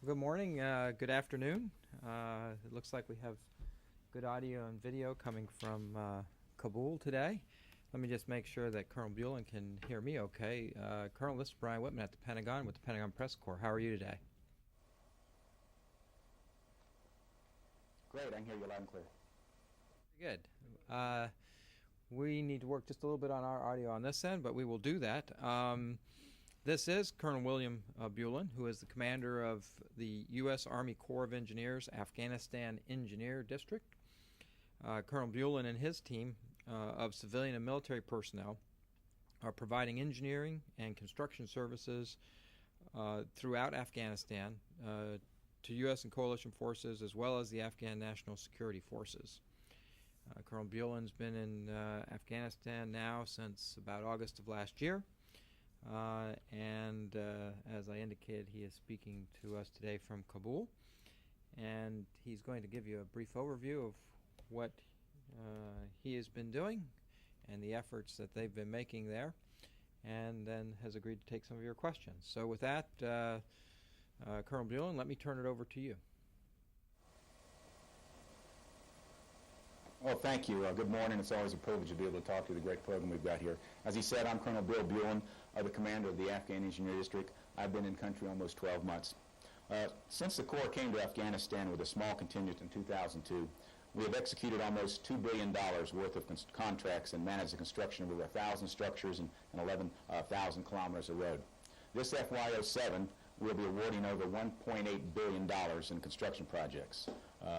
Good morning, good afternoon. It looks like we have good audio and video coming from Kabul today. Let me just make sure that Colonel Bulen can hear me okay. Colonel, this is Brian Whitman at the Pentagon with the Pentagon Press Corps. How are you today? Great, I can hear you loud and clear. Good. We need to work just a little bit on our audio on this end, but we will do that. This is Colonel William Bulen, who is the commander of the U.S. Army Corps of Engineers Afghanistan Engineer District. Colonel Bulen and his team of civilian and military personnel are providing engineering and construction services throughout Afghanistan to U.S. and coalition forces as well as the Afghan National Security Forces. Colonel Bulen's been in Afghanistan now since about August of last year. And as I indicated, he is speaking to us today from Kabul, and he's going to give you a brief overview of what he has been doing and the efforts that they've been making there, and then has agreed to take some of your questions. So with that, Colonel Bulen, let me turn it over to you. Well, thank you. Good morning. It's always a privilege to be able to talk to you, the great program we've got here. As he said, I'm Colonel Bill Bulen, the commander of the Afghan Engineer District. I've been in country almost 12 months. Since the Corps came to Afghanistan with a small contingent in 2002, we have executed almost $2 billion worth of contracts and managed the construction of over 1,000 structures and 11,000 kilometers of road. This FY07, we'll be awarding over $1.8 billion in construction projects.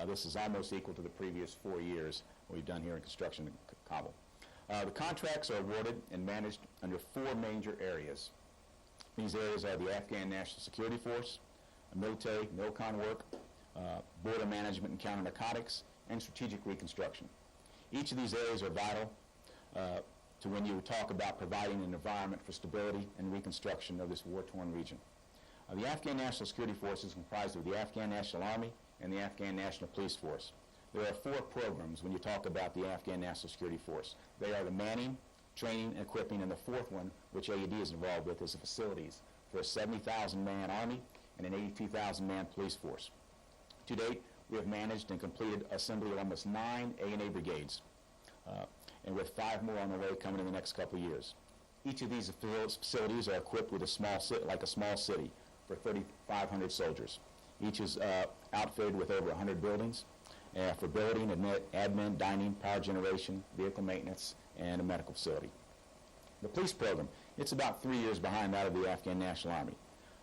This is almost equal to the previous 4 years we've done here in construction in Kabul. The contracts are awarded and managed under 4 major areas. These areas are the Afghan National Security Force, military, MILCON work, border management and counter-narcotics, and strategic reconstruction. Each of these areas are vital to when you talk about providing an environment for stability and reconstruction of this war-torn region. The Afghan National Security Force is comprised of the Afghan National Army and the Afghan National Police Force. There are 4 programs when you talk about the Afghan National Security Force. They are the manning, training, and equipping, and the 4th one, which AED is involved with, is the facilities for a 70,000-man Army and an 82,000-man police force. To date, we have managed and completed assembly of almost 9 A&A brigades, and with 5 more on the way coming in the next couple of years. Each of these facilities are equipped with a small city for 3,500 soldiers. Each is outfitted with over 100 buildings for building, admin, dining, power generation, vehicle maintenance, and a medical facility. The police program, it's about 3 years behind that of the Afghan National Army.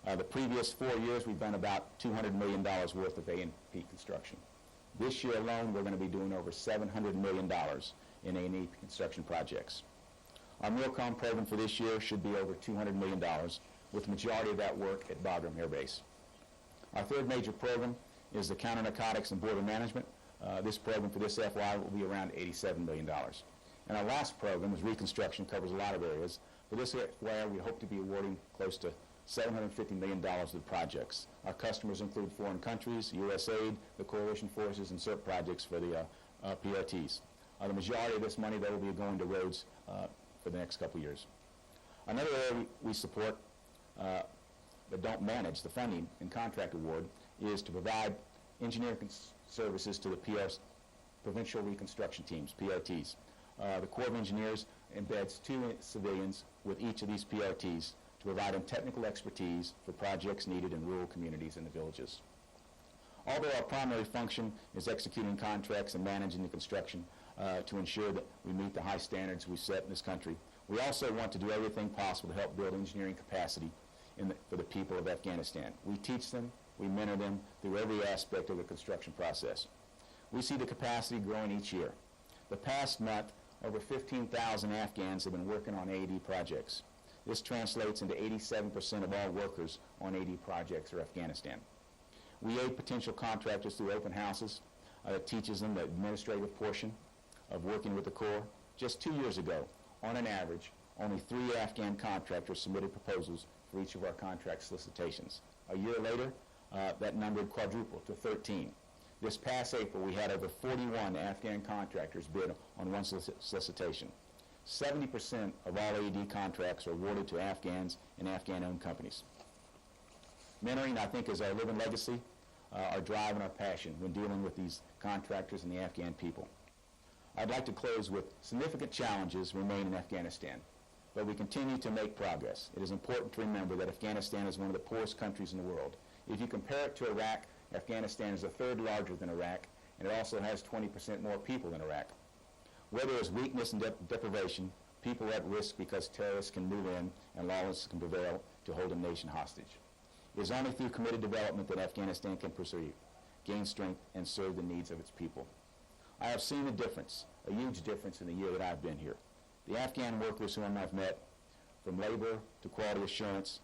The previous 4 years, we've done about $200 million worth of A&P construction. This year alone, we're going to be doing over $700 million in A&E construction projects. Our MILCON program for this year should be over $200 million, with the majority of that work at Bagram Air Base. Our 3rd major program is the counter-narcotics and border management. This program for this FY will be around $87 million. And our last program is reconstruction, covers a lot of areas. For this FY, we hope to be awarding close to $750 million of the projects. Our customers include foreign countries, USAID, the coalition forces, and CERT projects for the PRTs. The majority of this money, though, will be going to roads for the next couple of years. Another area we support but don't manage, the funding and contract award, is to provide engineering services to the provincial reconstruction teams, PRTs. The Corps of Engineers embeds 2 civilians with each of these PRTs to provide them technical expertise for projects needed in rural communities and the villages. Although our primary function is executing contracts and managing the construction to ensure that we meet the high standards we set in this country, we also want to do everything possible to help build engineering capacity for the people of Afghanistan. We teach them, we mentor them through every aspect of the construction process. We see the capacity growing each year. The past month, over 15,000 Afghans have been working on AED projects. This translates into 87% of all workers on AED projects for Afghanistan. We aid potential contractors through open houses that teaches them the administrative portion of working with the Corps. Just 2 years ago, on an average, only 3 Afghan contractors submitted proposals for each of our contract solicitations. A year later, that number quadrupled to 13. This past April, we had over 41 Afghan contractors bid on one solicitation. 70% of all AED contracts are awarded to Afghans and Afghan-owned companies. Mentoring, I think, is our living legacy, our drive and our passion when dealing with these contractors and the Afghan people. I'd like to close with significant challenges remain in Afghanistan, but we continue to make progress. It is important to remember that Afghanistan is one of the poorest countries in the world. If you compare it to Iraq, Afghanistan is a third larger than Iraq, and it also has 20% more people than Iraq. Where there is weakness and deprivation, people are at risk because terrorists can move in and lawlessness can prevail to hold a nation hostage. It is only through committed development that Afghanistan can pursue, gain strength, and serve the needs of its people. I have seen a difference, a huge difference in the year that I've been here. The Afghan workers whom I've met, from labor to quality assurance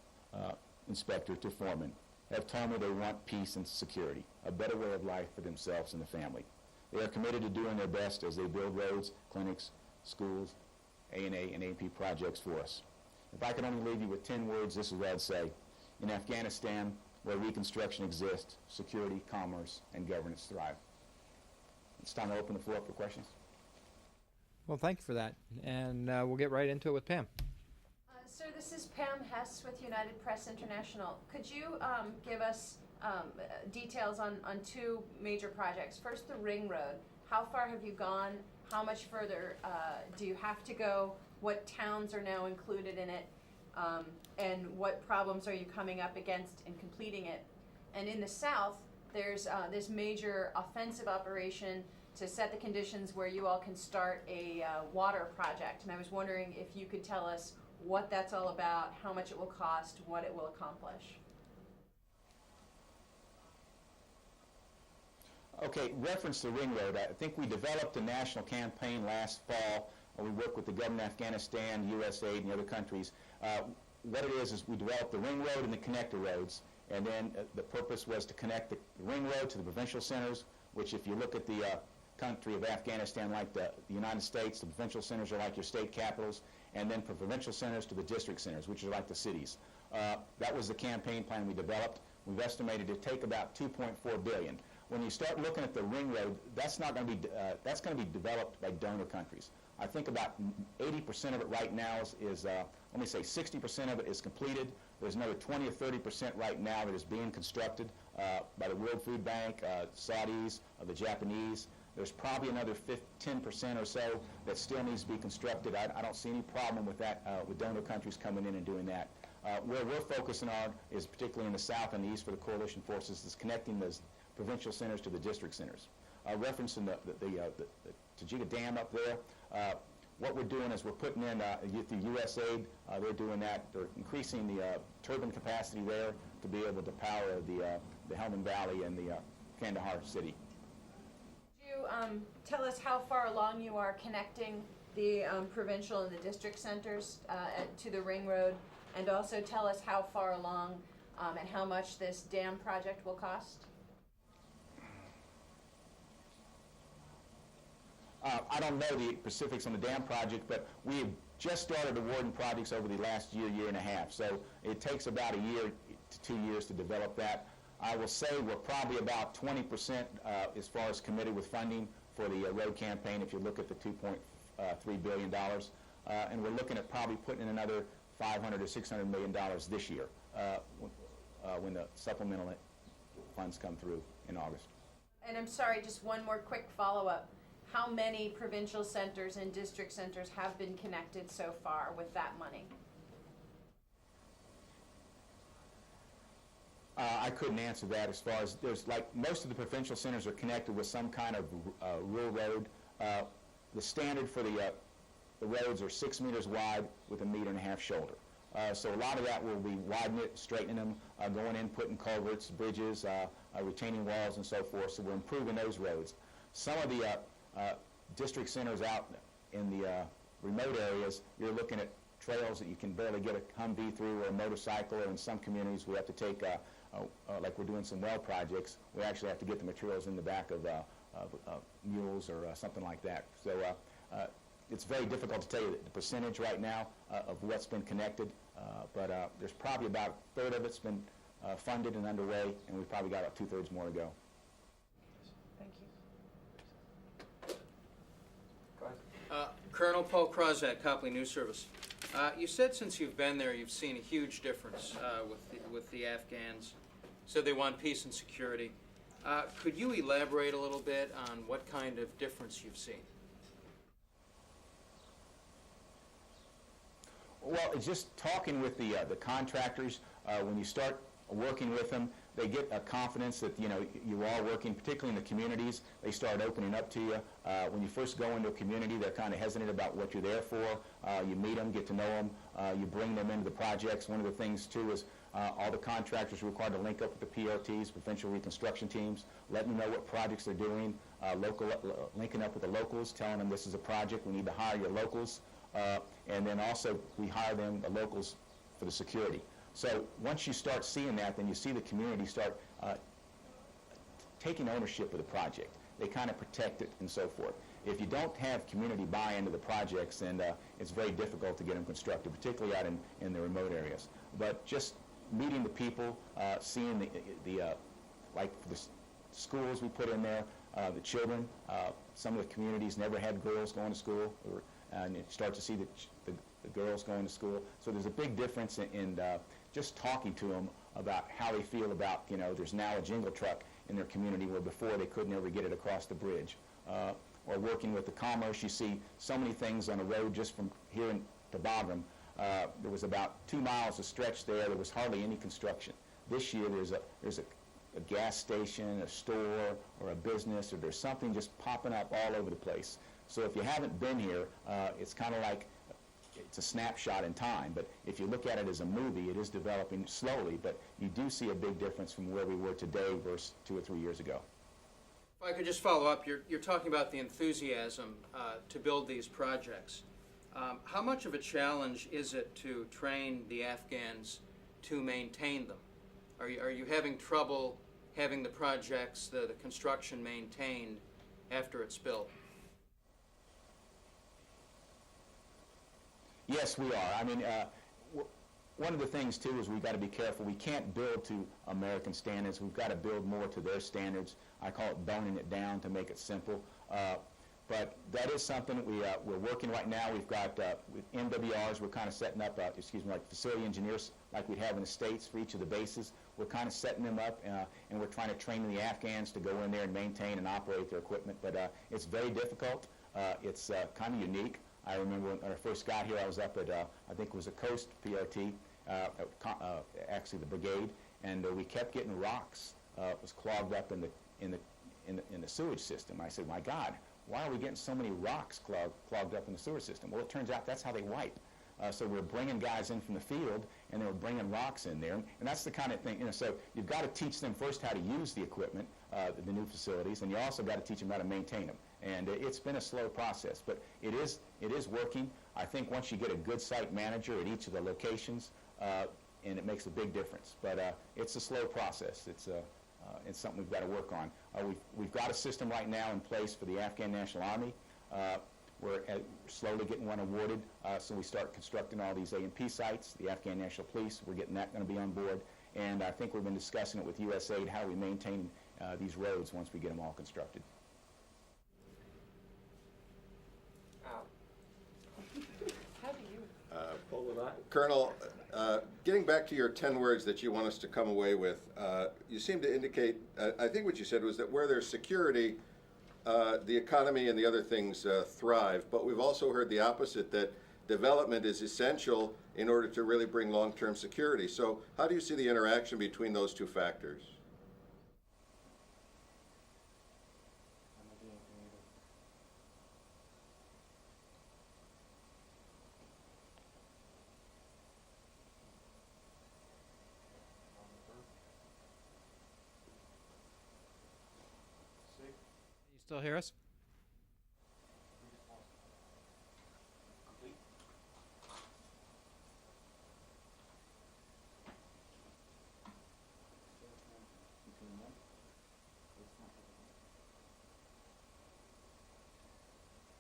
inspector to foreman, have told me they want peace and security, a better way of life for themselves and the family. They are committed to doing their best as they build roads, clinics, schools, A&A and AP projects for us. If I could only leave you with 10 words, this is what I'd say. In Afghanistan, where reconstruction exists, security, commerce, and governance thrive. It's time to open the floor up for questions. Well, thank you for that. And we'll get right into it with Pam. Sir, this is Pam Hess with United Press International. Could you give us details on two major projects? First, the Ring Road. How far have you gone? How much further do you have to go? What towns are now included in it? And what problems are you coming up against in completing it? And in the south, there's this major offensive operation to set the conditions where you all can start a water project. And I was wondering if you could tell us what that's all about, how much it will cost, what it will accomplish. Okay, reference to Ring Road, I think we developed a national campaign last fall. We worked with the government of Afghanistan, USAID, and the other countries. What it is we developed the Ring Road and the connector roads, and then the purpose was to connect the Ring Road to the provincial centers, which if you look at the country of Afghanistan, like the United States, the provincial centers are like your state capitals, and then from provincial centers to the district centers, which are like the cities. That was the campaign plan we developed. We've estimated it to take about $2.4 billion. When you start looking at the Ring Road, that's not going to be that's going to be developed by donor countries. I think about 80% of it right now is let me say 60% of it is completed. There's another 20 or 30% right now that is being constructed by the World Food Bank, Saudis, the Japanese. There's probably another 10% or so that still needs to be constructed. I don't see any problem with that, with donor countries coming in and doing that. Where we're focusing on is particularly in the south and the east for the coalition forces is connecting those provincial centers to the district centers. Referencing the Tajika Dam up there, what we're doing is we're putting in, through USAID, they're doing that. They're increasing the turbine capacity there to be able to power the Helmand Valley and the Kandahar city. Could you tell us how far along you are connecting the provincial and the district centers to the Ring Road, and also tell us how far along and how much this dam project will cost? I don't know the specifics on the dam project, but we have just started awarding projects over the last year, year and a half. So it takes about a year to 2 years to develop that. I will say we're probably about 20% as far as committed with funding for the road campaign if you look at the $2.3 billion. And we're looking at probably putting in another $500 or $600 million this year when the supplemental funds come through in August. And I'm sorry, just one more quick follow-up. How many provincial centers and district centers have been connected so far with that money? I couldn't answer that as far as there's like most of the provincial centers are connected with some kind of rural road. The standard for the roads are 6 meters wide with 1.5 meters shoulder. So a lot of that will be widening it, straightening them, going in, putting culverts, bridges, retaining walls, and so forth. So we're improving those roads. Some of the district centers out in the remote areas, you're looking at trails that you can barely get a Humvee through or a motorcycle, or in some communities we have to take, like we're doing some well projects, we actually have to get the materials in the back of mules or something like that. So it's very difficult to tell you the percentage right now of what's been connected, but there's probably about a third of it's been funded and underway, and we've probably got about 2/3 more to go. Thank you. Colonel Paul Krozak, Copley News Service. You said since you've been there, you've seen a huge difference with the Afghans So they want peace and security. Could you elaborate a little bit on what kind of difference you've seen? Well, it's just talking with the contractors. When you start working with them, they get a confidence that, you know, you are working, particularly in the communities. They start opening up to you. When you first go into a community, they're kind of hesitant about what you're there for. You meet them, get to know them. You bring them into the projects. One of the things, too, is all the contractors are required to link up with the PRTs, provincial reconstruction teams, letting them know what projects they're doing, linking up with the locals, telling them this is a project, we need to hire your locals. And then also we hire them, the locals, for the security. So once you start seeing that, then you see the community start taking ownership of the project. They kind of protect it and so forth. If you don't have community buy-in to the projects, then it's very difficult to get them constructed, particularly out in the remote areas. But just meeting the people, seeing like the schools we put in there, the children, some of the communities never had girls going to school, and you start to see the girls going to school. So there's a big difference in just talking to them about how they feel about, you know, there's now a jingle truck in their community where before they couldn't ever get it across the bridge. Or working with the commerce, you see so many things on the road just from here to Bagram. There was about 2 miles of stretch there. There was hardly any construction. This year there's a gas station, a store, or a business, or there's something just popping up all over the place. So if you haven't been here, it's kind of like it's a snapshot in time. But if you look at it as a movie, it is developing slowly, but you do see a big difference from where we were today versus 2 or 3 years ago. If I could just follow up, you're talking about the enthusiasm to build these projects. How much of a challenge is it to train the Afghans to maintain them? Are you having trouble having the projects, the construction maintained after it's built? Yes, we are. I mean, one of the things, too, is we've got to be careful. We can't build to American standards. We've got to build more to their standards. I call it boning it down to make it simple. But that is something we're working right now. We've got with MWRs, we're kind of setting up, like facility engineers like we have in the States for each of the bases. We're kind of setting them up, and we're trying to train the Afghans to go in there and maintain and operate their equipment. But it's very difficult. It's kind of unique. I remember when I first got here, I was up at, I think it was a Coast PRT, actually the brigade, and we kept getting rocks. It was clogged up in the sewage system. I said, my God, why are we getting so many rocks clogged up in the sewer system? Well, it turns out that's how they wipe. So we're bringing guys in from the field, and they were bringing rocks in there. And that's the kind of thing, you know, so you've got to teach them first how to use the equipment, the new facilities, and you also got to teach them how to maintain them. And it's been a slow process, but it is working. I think once you get a good site manager at each of the locations, and it makes a big difference. But it's a slow process. It's something we've got to work on. We've got a system right now in place for the Afghan National Army. We're slowly getting one awarded, so we start constructing all these A&P sites. The Afghan National Police, we're getting that going to be on board. And I think we've been discussing it with USAID, how we maintain these roads once we get them all constructed. How do you? Colonel, getting back to your 10 words that you want us to come away with, you seem to indicate, I think what you said was that where there's security, the economy and the other things thrive, but we've also heard the opposite, that development is essential in order to really bring long-term security. So how do you see the interaction between those two factors? You still hear us?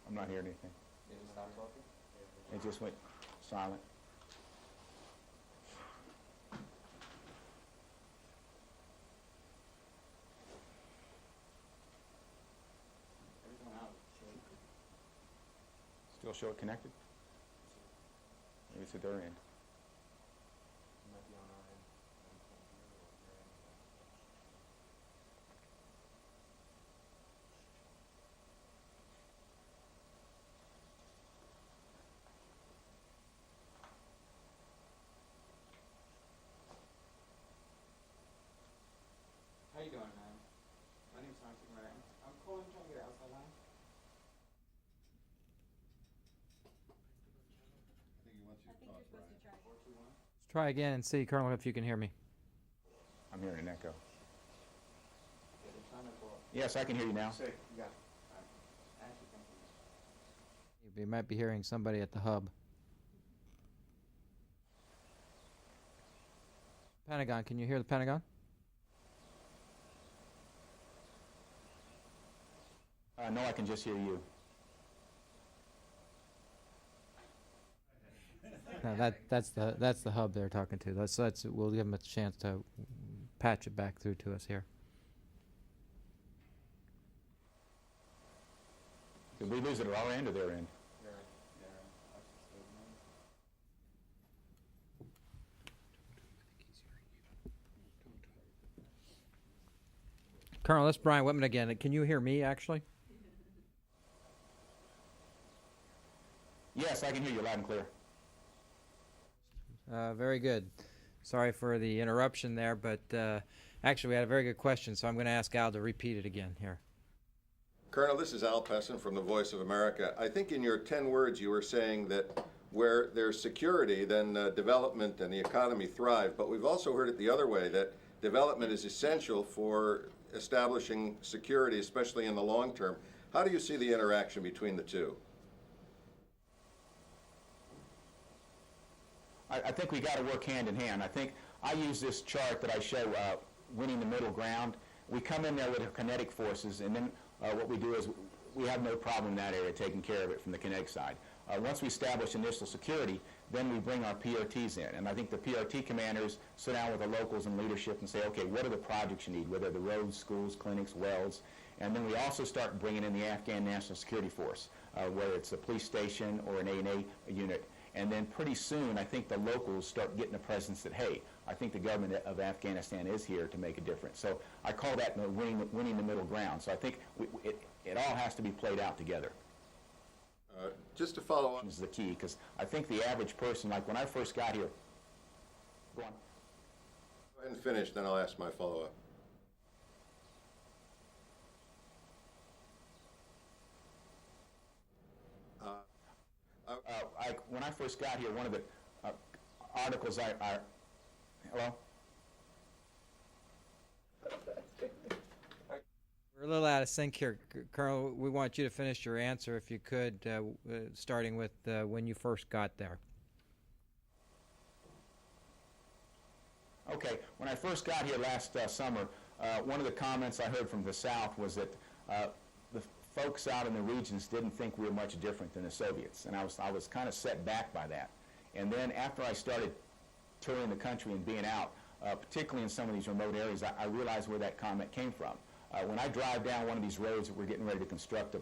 I'm not hearing anything. It just went silent. Still show it connected? Maybe it's at their end. How you doing, man? My name's Arlington. I'm calling trying to get an outside line. Let's try again and see, Colonel, if you can hear me. I'm hearing an echo. Yes, I can hear you now. You might be hearing somebody at the hub. Pentagon, can you hear the Pentagon? No, I can just hear you. No, that's the hub they're talking to. We'll give them a chance to patch it back through to us here. Did we lose it at our end or their end? Colonel, this is Brian Whitman again. Can you hear me, actually? Yes, I can hear you loud and clear. Very good. Sorry for the interruption there, but actually we had a very good question, so I'm going to ask Al to repeat it again here. Colonel, this is Al Pessin from the Voice of America. I think in your 10 words you were saying that where there's security, then development and the economy thrive. But we've also heard it the other way, that development is essential for establishing security, especially in the long term. How do you see the interaction between the two? I think we got to work hand in hand. I think I use this chart that I show, winning the middle ground. We come in there with our kinetic forces, and then what we do is we have no problem in that area taking care of it from the kinetic side. Once we establish initial security, then we bring our PRTs in. And I think the PRT commanders sit down with the locals and leadership and say, okay, what are the projects you need, whether the roads, schools, clinics, wells. And then we also start bringing in the Afghan National Security Force, whether it's a police station or an A&A unit. And then pretty soon, I think the locals start getting a presence that, hey, I think the government of Afghanistan is here to make a difference. So I call that winning the middle ground. So I think it all has to be played out together. Just to follow up. This is the key, because I think the average person, like when I first got here, go on. Go ahead and finish, then I'll ask my follow-up. When I first got here, one of the articles hello? We're a little out of sync here, Colonel. We want you to finish your answer, if you could, starting with when you first got there. Okay. When I first got here last summer, one of the comments I heard from the South was that the folks out in the regions didn't think we were much different than the Soviets, and I was kind of set back by that. And then after I started touring the country and being out, particularly in some of these remote areas, I realized where that comment came from. When I drive down one of these roads that we're getting ready to construct,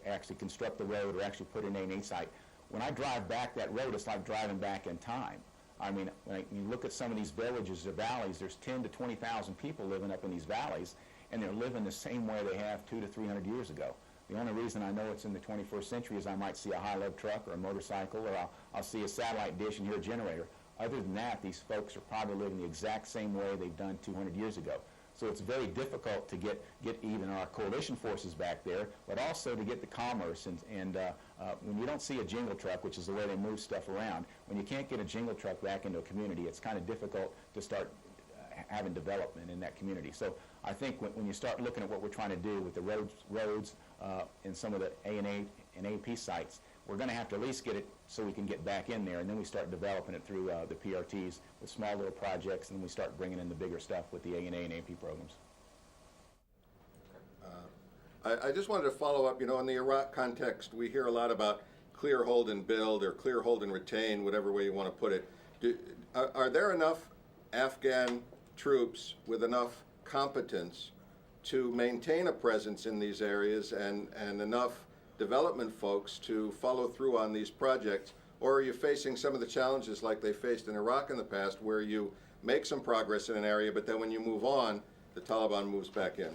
actually construct the road or actually put in an A&A site, when I drive back that road, it's like driving back in time. I mean, when you look at some of these villages or valleys, there's 10 to 20,000 people living up in these valleys, and they're living the same way they have 200 to 300 years ago. The only reason I know it's in the 21st century is I might see a high-low truck or a motorcycle, or I'll see a satellite dish and hear a generator. Other than that, these folks are probably living the exact same way they've done 200 years ago. So it's very difficult to get even our coalition forces back there, but also to get the commerce. And when you don't see a jingle truck, which is the way they move stuff around, when you can't get a jingle truck back into a community, it's kind of difficult to start having development in that community. So I think when you start looking at what we're trying to do with the roads and some of the A&A and AP sites, we're going to have to at least get it so we can get back in there, and then we start developing it through the PRTs with small little projects, and then we start bringing in the bigger stuff with the A&A and AP programs. I just wanted to follow up, you know, in the Iraq context, we hear a lot about clear, hold, and build, or clear, hold, and retain, whatever way you want to put it. Are there enough Afghan troops with enough competence to maintain a presence in these areas and enough development folks to follow through on these projects? Or are you facing some of the challenges like they faced in Iraq in the past, where you make some progress in an area, but then when you move on, the Taliban moves back in?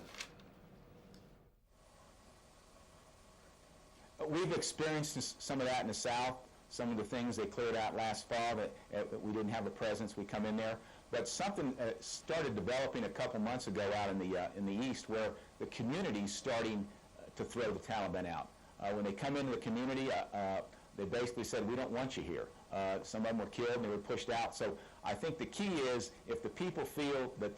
We've experienced some of that in the South. Some of the things they cleared out last fall that we didn't have a presence, we come in there. But something started developing a couple months ago out in the east, where the community's starting to throw the Taliban out. When they come into the community, they basically said, "We don't want you here." Some of them were killed and they were pushed out. So I think the key is, if the people feel that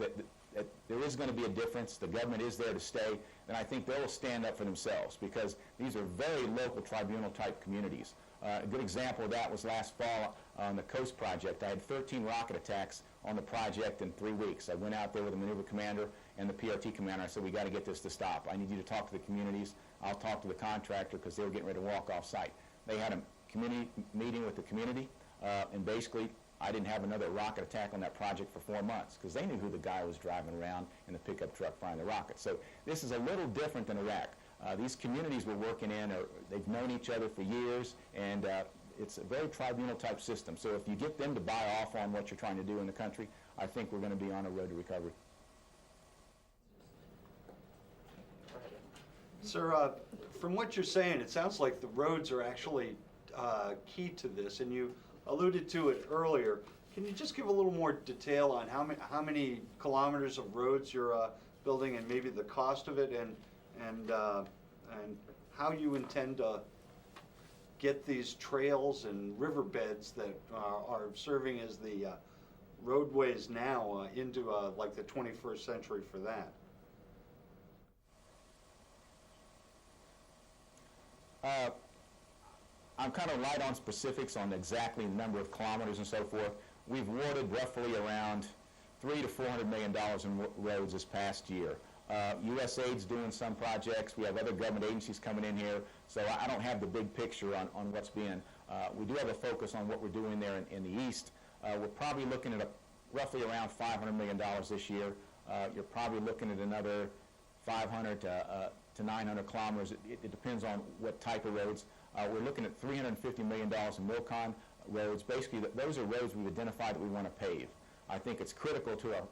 there is going to be a difference, the government is there to stay, then I think they will stand up for themselves, because these are very local tribunal type communities. A good example of that was last fall on the Coast Project. I had 13 rocket attacks on the project in 3 weeks. I went out there with the maneuver commander and the PRT commander. I said, "We got to get this to stop. I need you to talk to the communities. I'll talk to the contractor," because they were getting ready to walk off site. They had a community meeting with the community, and basically I didn't have another rocket attack on that project for 4 months, because they knew who the guy was driving around in the pickup truck firing the rockets. So this is a little different than Iraq. These communities we're working in, they've known each other for years, and it's a very tribunal type system. So if you get them to buy off on what you're trying to do in the country, I think we're going to be on a road to recovery. Sir, from what you're saying, it sounds like the roads are actually key to this, and you alluded to it earlier. Can you just give a little more detail on how many kilometers of roads you're building, and maybe the cost of it, and how you intend to get these trails and riverbeds that are serving as the roadways now into like the 21st century for that? I'm kind of light on specifics on exactly the number of kilometers and so forth. We've awarded roughly around $300 to $400 million in roads this past year. USAID's doing some projects. We have other government agencies coming in here, so I don't have the big picture on what's being. We do have a focus on what we're doing there in the east. We're probably looking at roughly around $500 million this year. You're probably looking at another 500 to 900 kilometers. It depends on what type of roads. We're looking at $350 million in MILCON roads. Basically, those are roads we've identified that we want to pave. I think it's critical to our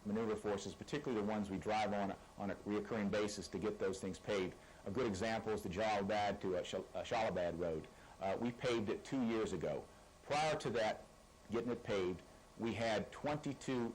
maneuver forces, particularly the ones we drive on a reoccurring basis, to get those things paved. A good example is the Jalalabad to Shalalabad road. We paved it 2 years ago. Prior to that, getting it paved, we had 22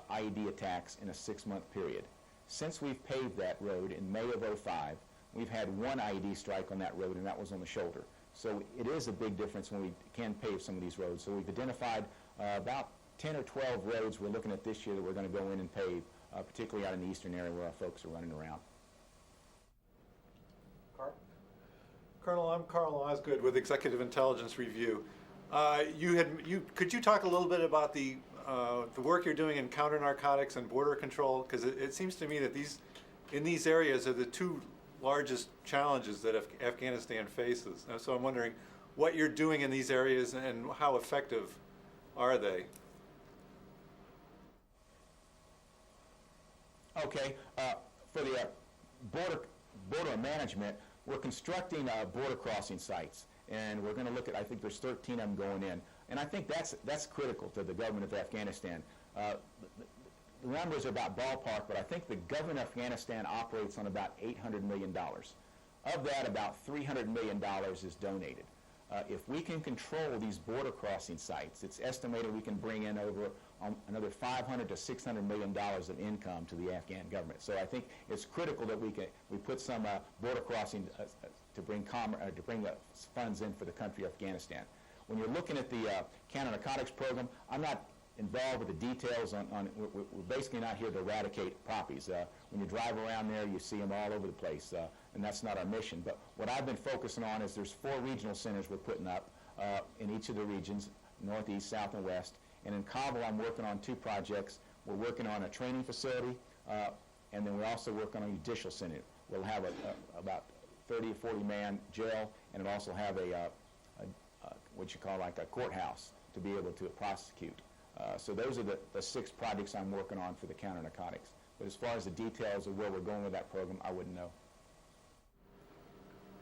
IED attacks in a 6-month period. Since we've paved that road in May of '05, we've had 1 IED strike on that road, and that was on the shoulder. So it is a big difference when we can pave some of these roads. So we've identified about 10 or 12 roads we're looking at this year that we're going to go in and pave, particularly out in the eastern area where our folks are running around. Colonel, I'm Carl Osgood with Executive Intelligence Review. Could you talk a little bit about the work you're doing in counter-narcotics and border control? Because it seems to me that in these areas are the 2 largest challenges that Afghanistan faces. So I'm wondering what you're doing in these areas and how effective are they? Okay, for the border management, we're constructing border crossing sites, and we're going to look at, I think there's 13 of them going in, and I think that's critical to the government of Afghanistan. The numbers are about ballpark, but I think the government of Afghanistan operates on about $800 million. Of that, about $300 million is donated. If we can control these border crossing sites, it's estimated we can bring in over another $500 to $600 million of income to the Afghan government. So I think it's critical that we put some border crossing to bring funds in for the country of Afghanistan. When you're looking at the counter-narcotics program, I'm not involved with the details we're basically not here to eradicate poppies. When you drive around there, you see them all over the place, and that's not our mission. But what I've been focusing on is there's 4 regional centers we're putting up in each of the regions, northeast, south, and west. And in Kabul, I'm working on 2 projects. We're working on a training facility, and then we're also working on a judicial center. We'll have about 30 or 40 man jail, and it'll also have what you call like a courthouse to be able to prosecute. So those are the 6 projects I'm working on for the counter-narcotics. But as far as the details of where we're going with that program, I wouldn't know.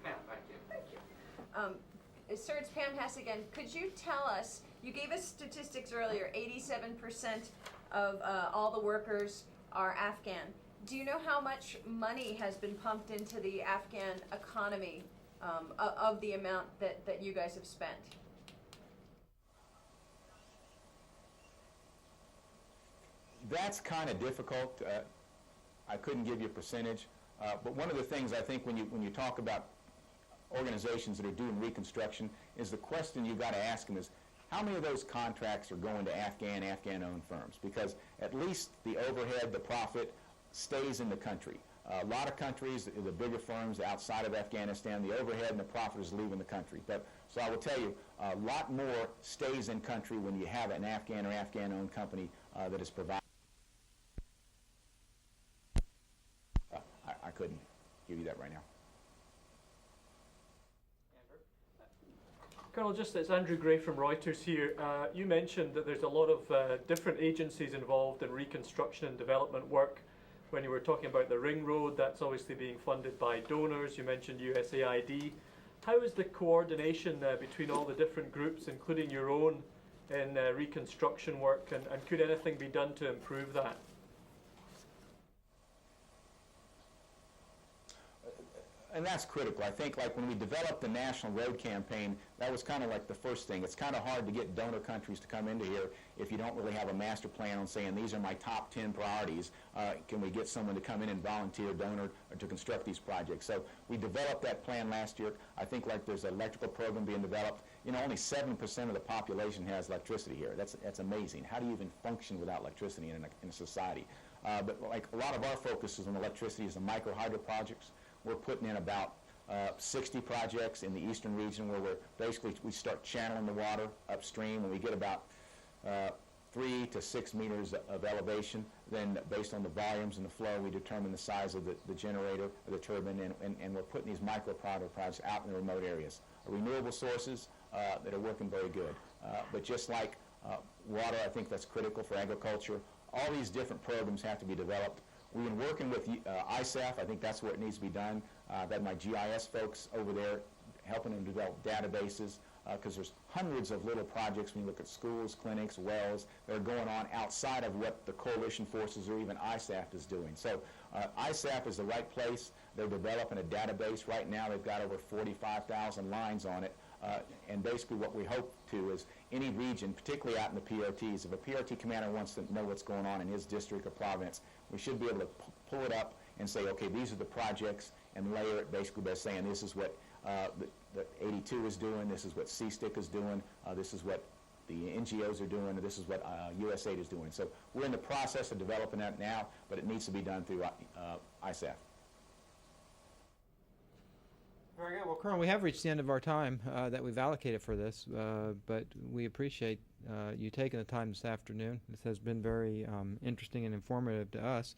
Pam, thank you. Thank you. Sir, it's Pam Hess again. Could you tell us, you gave us statistics earlier, 87% of all the workers are Afghan. Do you know how much money has been pumped into the Afghan economy of the amount that you guys have spent? That's kind of difficult. I couldn't give you a percentage. But one of the things I think when you talk about organizations that are doing reconstruction is the question you've got to ask them is, how many of those contracts are going to Afghan-owned firms? Because at least the overhead, the profit, stays in the country. A lot of countries, the bigger firms outside of Afghanistan, the overhead and the profit is leaving the country. So I will tell you, a lot more stays in country when you have an Afghan or Afghan-owned company that is providing. I couldn't give you that right now. Colonel, just it's Andrew Gray from Reuters here. You mentioned that there's a lot of different agencies involved in reconstruction and development work. When you were talking about the ring road, that's obviously being funded by donors. You mentioned USAID. How is the coordination between all the different groups, including your own, in reconstruction work, and could anything be done to improve that? And that's critical. I think like when we developed the National Road Campaign, that was kind of like the first thing. It's kind of hard to get donor countries to come into here if you don't really have a master plan on saying these are my top 10 priorities. Can we get someone to come in and volunteer, donor, to construct these projects? So we developed that plan last year. I think like there's an electrical program being developed. You know, only 7% of the population has electricity here. That's amazing. How do you even function without electricity in a society? But like a lot of our focus is on electricity is the micro hydro projects. We're putting in about 60 projects in the eastern region where we start channeling the water upstream when we get about 3 to 6 meters of elevation. Then based on the volumes and the flow, we determine the size of the generator or the turbine, and we're putting these micro projects out in the remote areas. Renewable sources that are working very good. But just like water, I think that's critical for agriculture. All these different programs have to be developed. We've been working with ISAF. I think that's where it needs to be done. I've had my GIS folks over there helping them develop databases because there's hundreds of little projects when you look at schools, clinics, wells that are going on outside of what the coalition forces or even ISAF is doing. So ISAF is the right place. They're developing a database. Right now they've got over 45,000 lines on it. And basically what we hope to is any region, particularly out in the PRTs, if a PRT commander wants to know what's going on in his district or province, we should be able to pull it up and say, okay, these are the projects, and layer it basically by saying this is what the 82 is doing, this is what CSTIC is doing, this is what the NGOs are doing, and this is what USAID is doing. So we're in the process of developing that now, but it needs to be done through ISAF. Very good. Well, Colonel, we have reached the end of our time that we've allocated for this, but we appreciate you taking the time this afternoon. This has been very interesting and informative to us.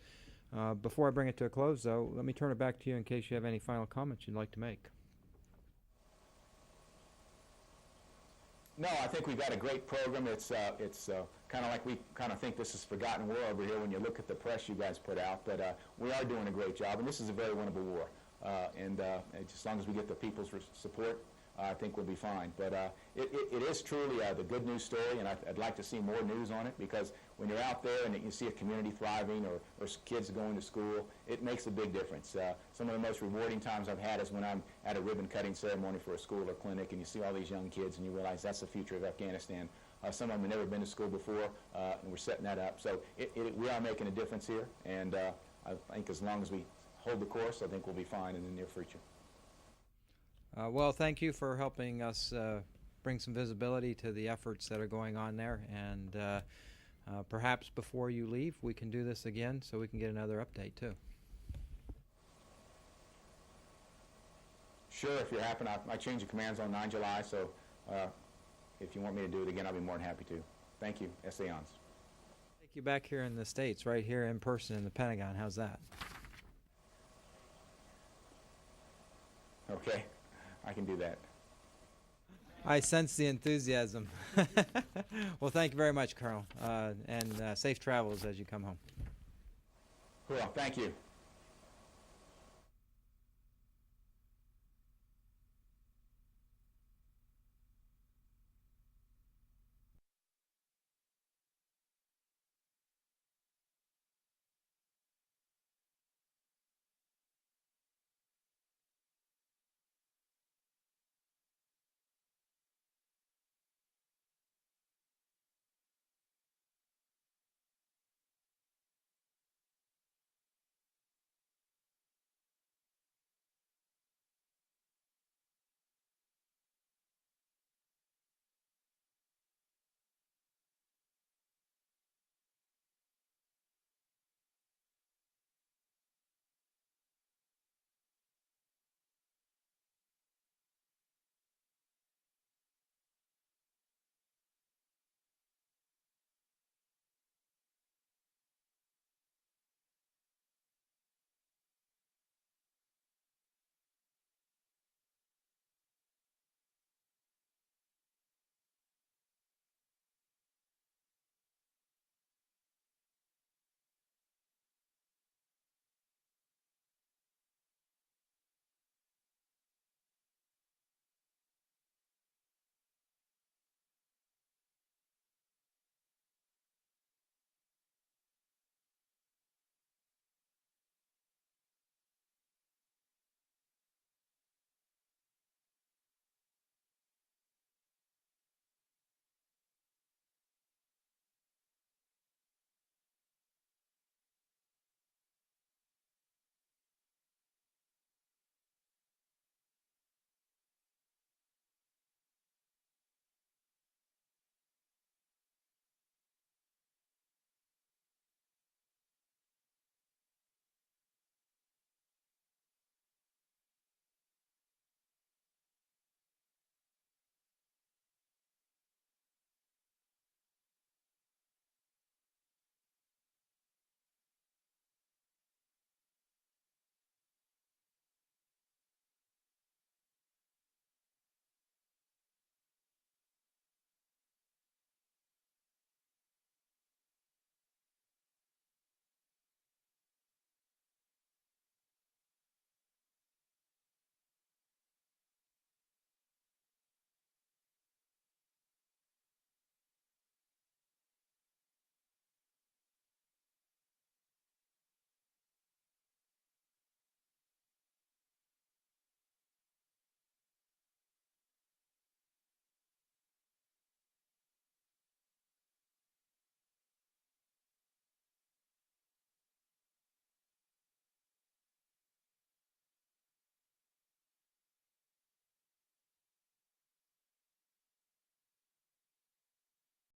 Before I bring it to a close, though, let me turn it back to you in case you have any final comments you'd like to make. No, I think we've got a great program. It's kind of like we kind of think this is forgotten war over here when you look at the press you guys put out, but we are doing a great job, and this is a very winnable war. And as long as we get the people's support, I think we'll be fine. But it is truly the good news story, and I'd like to see more news on it, because when you're out there and you see a community thriving or kids going to school, it makes a big difference. Some of the most rewarding times I've had is when I'm at a ribbon-cutting ceremony for a school or clinic, and you see all these young kids, and you realize that's the future of Afghanistan. Some of them have never been to school before, and we're setting that up. So we are making a difference here, and I think as long as we hold the course, I think we'll be fine in the near future. Well, thank you for helping us bring some visibility to the efforts that are going on there, and perhaps before you leave, we can do this again so we can get another update too. Sure, if you're happy. I change the commands on 9 July, so if you want me to do it again, I'll be more than happy to. Thank you, Essayons. Take you back here in the States, right here in person in the Pentagon. How's that? Okay, I can do that. I sense the enthusiasm. Well, thank you very much, Colonel, and safe travels as you come home. Cool, thank you.